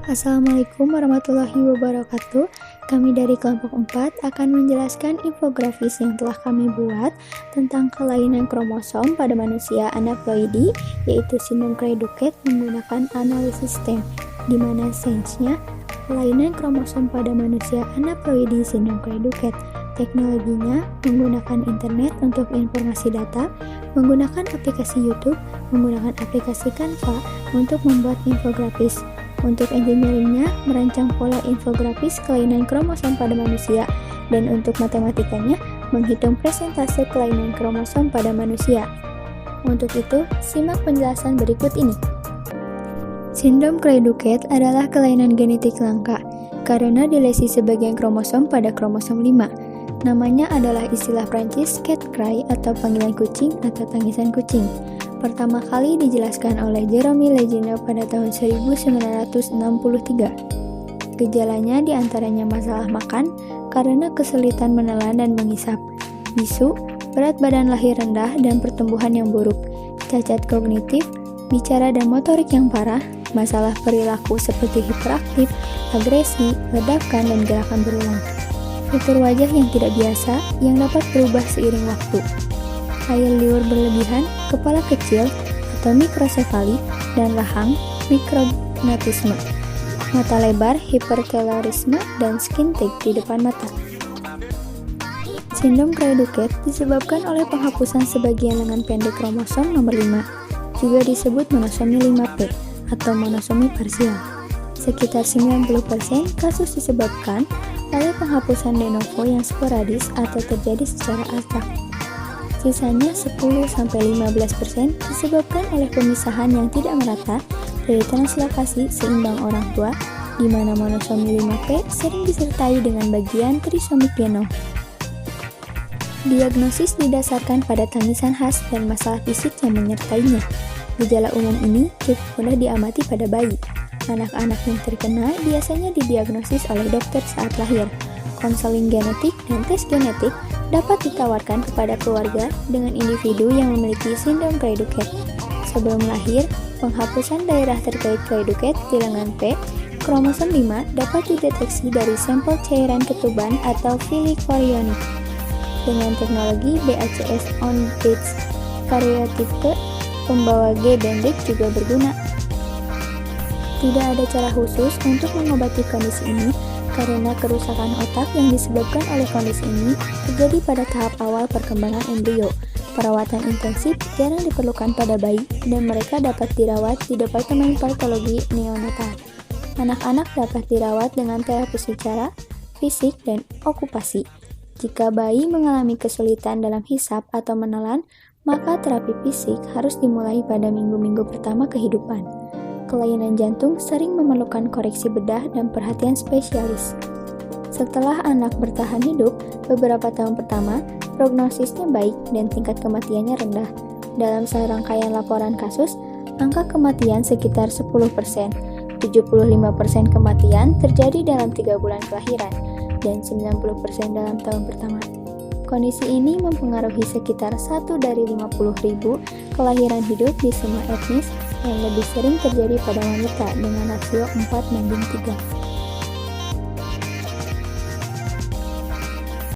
Assalamualaikum warahmatullahi wabarakatuh. Kami dari kelompok 4 akan menjelaskan infografis yang telah kami buat tentang kelainan kromosom pada manusia anaploidi, yaitu sindrom Cray-Duket menggunakan analisis STEM, di mana sainsnya kelainan kromosom pada manusia anaploidi sindrom Cray-Duket. Teknologinya menggunakan internet untuk informasi data, menggunakan aplikasi YouTube, menggunakan aplikasi Canva untuk membuat infografis. Untuk engineeringnya, merancang pola infografis kelainan kromosom pada manusia, dan untuk matematikanya, menghitung persentase kelainan kromosom pada manusia. Untuk itu, simak penjelasan berikut ini. Sindrom Cray-Duket adalah kelainan genetik langka, karena dilesi sebagian kromosom pada kromosom 5. Namanya adalah istilah Prancis cat cry atau panggilan kucing atau tangisan kucing. Pertama kali dijelaskan oleh Jerome Lejeune pada tahun 1963. Gejalanya diantaranya masalah makan karena kesulitan menelan dan mengisap, bisu, berat badan lahir rendah dan pertumbuhan yang buruk, cacat kognitif, bicara dan motorik yang parah, masalah perilaku seperti hiperaktif, agresi, ledakan dan gerakan berulang, fitur wajah yang tidak biasa yang dapat berubah seiring waktu, air liur berlebihan, kepala kecil atau mikrosefali, dan rahang mikrognatisme, mata lebar, hipertelorisme, dan skin tick di depan mata. Sindrom Cray-Duket disebabkan oleh penghapusan sebagian lengan pendek kromosom nomor 5, juga disebut monosomi 5P atau monosomi parsial. Sekitar 90% kasus disebabkan oleh penghapusan de novo yang sporadis atau terjadi secara aktif. Sisanya 10-15% disebabkan oleh pemisahan yang tidak merata dari translokasi seimbang orang tua, di mana monosomi 5P sering disertai dengan bagian trisomi genom. Diagnosis didasarkan pada tangisan khas dan masalah fisik yang menyertainya. Gejala umum ini cukup mudah diamati pada bayi. Anak-anak yang terkena biasanya didiagnosis oleh dokter saat lahir. Konseling genetik dan tes genetik dapat ditawarkan kepada keluarga dengan individu yang memiliki sindrom Cray-Duket. Sebelum lahir, penghapusan daerah terkait Cray-Duket di lengan P, kromosom 5 dapat dideteksi dari sampel cairan ketuban atau fili chorionik. Dengan teknologi BACS on-base karyotipe, pembawa G bendek juga berguna. Tidak ada cara khusus untuk mengobati kondisi ini, karena kerusakan otak yang disebabkan oleh kondisi ini terjadi pada tahap awal perkembangan embrio. Perawatan intensif jarang diperlukan pada bayi dan mereka dapat dirawat di Departemen Patologi Neonatal. Anak-anak dapat dirawat dengan terapi secara fisik dan okupasi. Jika bayi mengalami kesulitan dalam hisap atau menelan, maka terapi fisik harus dimulai pada minggu-minggu pertama kehidupan. Kelainan jantung sering memerlukan koreksi bedah dan perhatian spesialis. Setelah anak bertahan hidup beberapa tahun pertama, prognosisnya baik dan tingkat kematiannya rendah. Dalam serangkaian laporan kasus, angka kematian sekitar 10%, 75% kematian terjadi dalam 3 bulan kelahiran, dan 90% dalam tahun pertama. Kondisi ini mempengaruhi sekitar 1 dari 50.000 kelahiran hidup di semua etnis, yang lebih sering terjadi pada wanita dengan rasio 4:3.